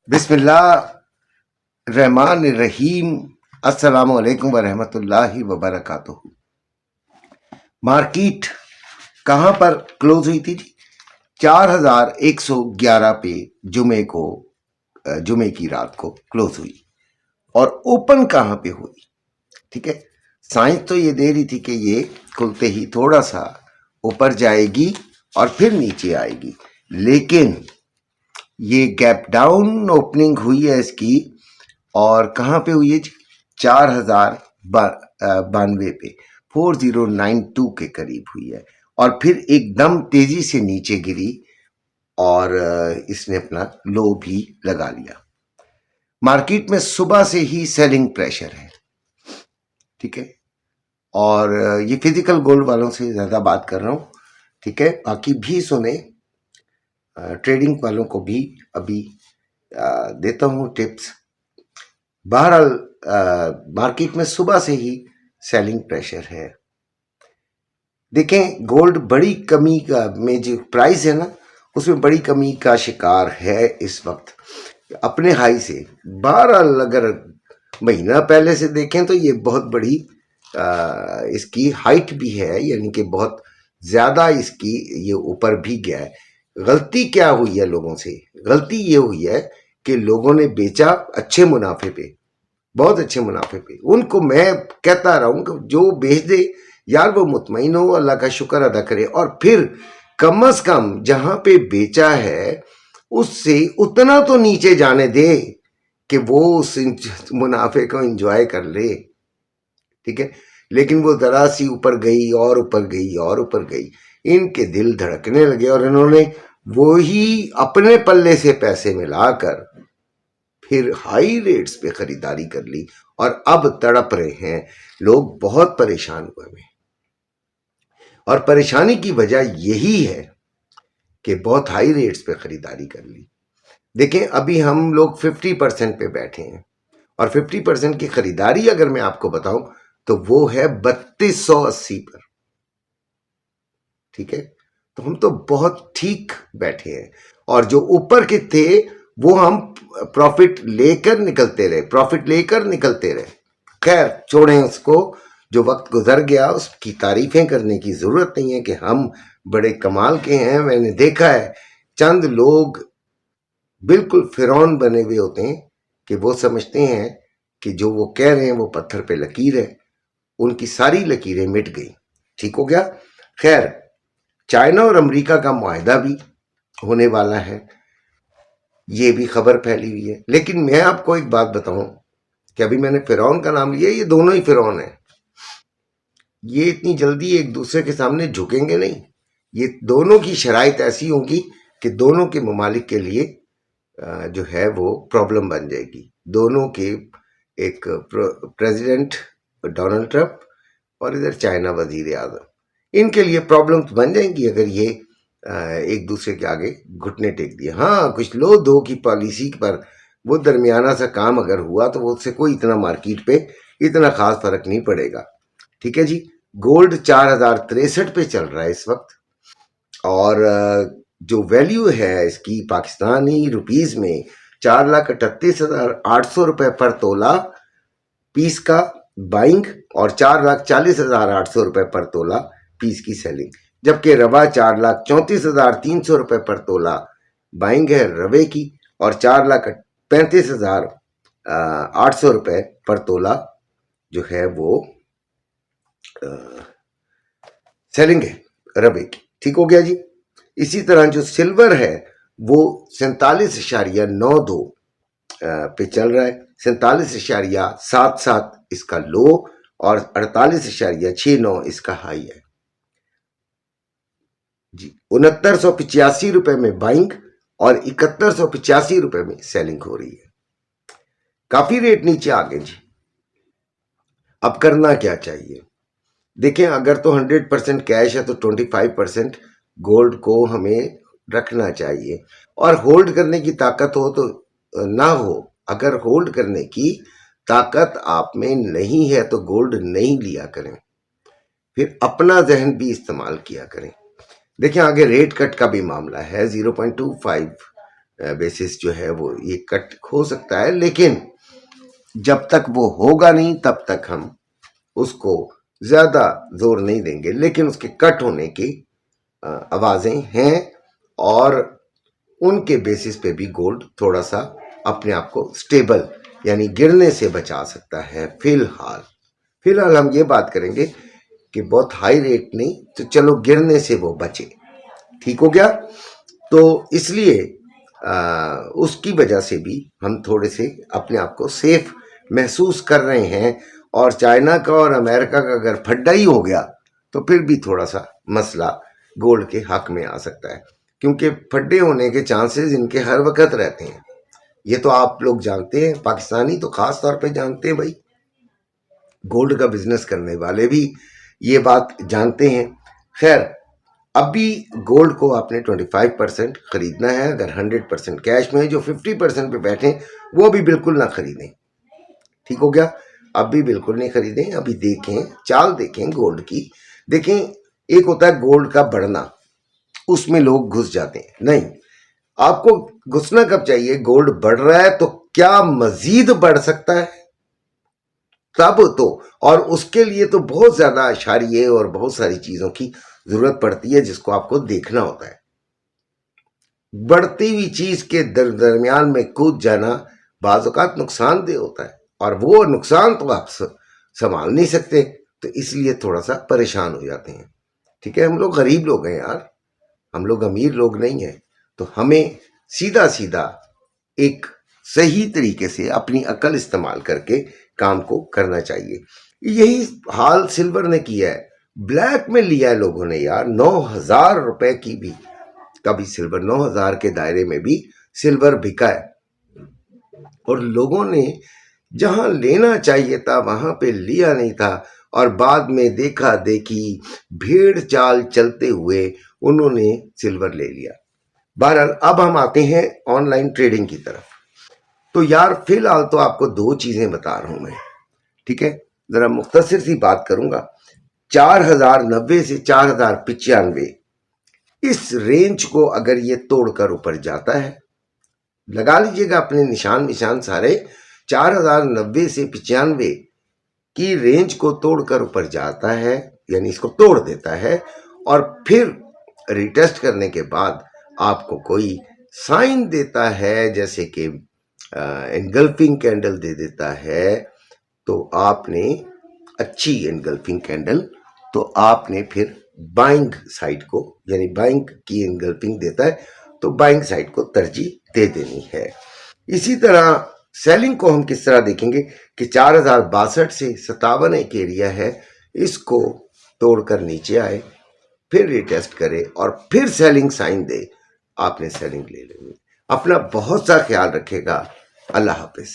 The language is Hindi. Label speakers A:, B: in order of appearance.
A: बिस्मिल्लाह रहमान रहीम। अस्सलामु अलैकुम व रहमतुल्लाहि व बरकातुहू। मार्केट कहाँ पर क्लोज हुई थी जी? 4111 पे जुमे की रात को क्लोज हुई। और ओपन कहाँ पे हुई? ठीक है, साइंस तो ये दे रही थी कि ये खुलते ही थोड़ा सा ऊपर जाएगी और फिर नीचे आएगी, लेकिन ये गैप डाउन ओपनिंग हुई है इसकी। और कहाँ पे हुई है जी? 4092 पे 4092 के करीब हुई है और फिर एकदम तेजी से नीचे गिरी और इसने अपना लो भी लगा लिया। मार्केट में सुबह से ही सेलिंग प्रेशर है, ठीक है। और ये फिजिकल गोल्ड वालों से ज्यादा बात कर रहा हूं, ठीक है। बाकी भी सुने, ट्रेडिंग वालों को भी अभी देता हूं टिप्स। बहरहाल मार्केट में सुबह से ही सेलिंग प्रेशर है। देखें, गोल्ड बड़ी कमी का में जो प्राइस है ना, उसमें बड़ी कमी का शिकार है इस वक्त अपने हाई से। बहरहाल अगर महीना पहले से देखें तो ये बहुत बड़ी इसकी हाइट भी है, यानी कि बहुत ज्यादा इसकी ये ऊपर भी गया है। गलती क्या हुई है लोगों से? गलती ये हुई है कि लोगों ने बेचा अच्छे मुनाफे पे, बहुत अच्छे मुनाफे पे। उनको मैं कहता रहा हूं कि जो बेच दे यार वो मुतमईन हो, अल्लाह का शुक्र अदा करे, और फिर कम से कम जहां पे बेचा है उससे उतना तो नीचे जाने दे कि वो उस मुनाफे को एंजॉय कर ले, ठीक है। लेकिन वो जरा सी ऊपर गई और ऊपर गई और ऊपर गई, इनके दिल धड़कने लगे और इन्होंने वो ही अपने पल्ले से पैसे मिलाकर फिर हाई रेट्स पे खरीदारी कर ली और अब तड़प रहे हैं लोग। बहुत परेशान हुए हैं और परेशानी की वजह यही है कि बहुत हाई रेट्स पे खरीदारी कर ली। देखें, अभी हम लोग 50% पे बैठे हैं और 50% की खरीदारी अगर मैं आपको बताऊं तो वो है 3280 पर, ठीक है। तो हम तो बहुत ठीक बैठे हैं और जो ऊपर के थे वो हम प्रॉफिट लेकर निकलते रहे। खैर छोड़ें उसको, जो वक्त गुजर गया उसकी तारीफें करने की जरूरत नहीं है कि हम बड़े कमाल के हैं। मैंने देखा है चंद लोग बिल्कुल फिरौन बने हुए होते हैं कि वो समझते हैं कि जो वो कह रहे हैं वो पत्थर पे लकीर है, उनकी सारी लकीरें मिट गई, ठीक हो गया। खैर, चाइना और अमेरिका का मुआहदा भी होने वाला है, ये भी खबर फैली हुई है। लेकिन मैं आपको एक बात बताऊं कि अभी मैंने फिरौन का नाम लिया, ये दोनों ही फिरौन है। ये इतनी जल्दी एक दूसरे के सामने झुकेंगे नहीं। ये दोनों की शराइत ऐसी होगी कि दोनों के ममालिक के लिए जो है वो प्रॉब्लम बन जाएगी। दोनों के, एक प्रेसिडेंट डोनाल्ड ट्रंप और इधर चाइना वजीर आजम, इनके लिए प्रॉब्लम्स बन जाएंगी अगर ये एक दूसरे के आगे घुटने टेक दिए। हाँ, कुछ लो दो की पॉलिसी पर वो दरमियाना सा काम अगर हुआ तो उससे कोई इतना मार्केट पे इतना खास फर्क नहीं पड़ेगा, ठीक है जी। गोल्ड 4063 पे चल रहा है इस वक्त और जो वैल्यू है इसकी पाकिस्तानी रुपीज में 4,38,800 रुपए पर तोला पीस का बाइंग और 4,40,800 रुपए पर तोला पीस की सेलिंग, जबकि रवा 4,34,300 रुपए पर तोला बाइंग है रवे की और 4,35,800 रुपए पर तोला जो है वो सेलिंग है रवे की, ठीक हो गया जी। इसी तरह जो सिल्वर है वो 47.92 पे चल रहा है, 47.77 इसका लो और 48.69 इसका हाई है जी। 6985 रुपए में बाइंग और 7185 रुपए में सेलिंग हो रही है। काफी रेट नीचे आ गए जी। अब करना क्या चाहिए? देखें, अगर तो 100% कैश है तो 25% गोल्ड को हमें रखना चाहिए और होल्ड करने की ताकत हो तो ना हो। अगर होल्ड करने की ताकत आप में नहीं है तो गोल्ड नहीं लिया करें, फिर अपना जहन भी इस्तेमाल किया करें। देखिए, आगे रेट कट का भी मामला है। 0.25 बेसिस जो है वो ये कट हो सकता है, लेकिन जब तक वो होगा नहीं तब तक हम उसको ज़्यादा जोर नहीं देंगे। लेकिन उसके कट होने की आवाज़ें हैं और उनके बेसिस पे भी गोल्ड थोड़ा सा अपने आप को स्टेबल यानी गिरने से बचा सकता है। फिलहाल हम ये बात करेंगे कि बहुत हाई रेट नहीं, तो चलो गिरने से वो बचे। ठीक हो गया? तो इसलिए उसकी वजह से भी हम थोड़े से अपने आप को सेफ महसूस कर रहे हैं। और चाइना का और अमेरिका का अगर फड्डा ही हो गया तो फिर भी थोड़ा सा मसला गोल्ड के हक में आ सकता है, क्योंकि फड्डे होने के चांसेस इनके हर वक्त रहते हैं। ये तो आप लोग जानते हैं, पाकिस्तानी तो खास तौर पे जानते हैं भाई, गोल्ड का बिजनेस करने वाले भी ये बात जानते हैं। खैर, अभी गोल्ड को आपने 25% खरीदना है। अगर 100% कैश में, जो 50% पे बैठे वो भी बिल्कुल ना खरीदें। ठीक हो गया? अभी बिल्कुल नहीं खरीदें, अभी देखें, चाल देखें गोल्ड की। देखें, एक होता है गोल्ड का बढ़ना, उसमें लोग घुस जाते हैं। नहीं, आपको घुसना कब चाहिए? गोल्ड बढ़ रहा है तो क्या मजीद बढ़ सकता है तब तो, और उसके लिए तो बहुत ज्यादा इशारे और बहुत सारी चीजों की जरूरत पड़ती है जिसको आपको देखना होता है। बढ़ती हुई चीज के दरमियान में कूद जाना बाज़ औक़ात नुकसानदेह होता है, और वो नुकसान तो आप संभाल नहीं सकते, तो इसलिए थोड़ा सा परेशान हो जाते हैं। ठीक है, हम लोग गरीब लोग हैं यार, हम लोग अमीर लोग नहीं हैं। तो हमें सीधा सीधा एक सही तरीके से अपनी अकल इस्तेमाल करके काम को करना चाहिए। यही हाल सिल्वर ने किया है, ब्लैक में लिया है लोगों ने यार। 9,000 रुपए की भी कभी सिल्वर, 9,000 के दायरे में भी सिल्वर बिका है, और लोगों ने जहां लेना चाहिए था वहां पे लिया नहीं था, और बाद में देखा देखी भेड़ चाल चलते हुए उन्होंने सिल्वर ले लिया। बहरहाल, अब हम आते हैं ऑनलाइन ट्रेडिंग की तरफ। तो यार फिलहाल तो आपको दो चीजें बता रहा हूं मैं, ठीक है? जरा मुख्तसर सी बात करूंगा। 4,090 से 4,095 इस रेंज को अगर ये तोड़कर ऊपर जाता है, लगा लीजिएगा अपने निशान सारे, 4,090 से 95 की रेंज को तोड़कर ऊपर जाता है, यानी इसको तोड़ देता है, और फिर रिटेस्ट करने के बाद आपको कोई साइन देता है, जैसे कि एनगल्फिंग कैंडल दे देता है, तो आपने अच्छी एनगल्फिंग कैंडल, तो आपने फिर बाइंग साइड को, यानी बाइंग की एनगल्फिंग देता है तो बाइंग साइड को तरजीह दे देनी है। इसी तरह सेलिंग को हम किस तरह देखेंगे कि 4,062 से 57 एक एरिया है, इसको तोड़कर नीचे आए, फिर रिटेस्ट करे और फिर सेलिंग साइन दे, आपने सेलिंग ले लेनी। अपना बहुत सा ख्याल रखेगा। अल्लाह हाफिज।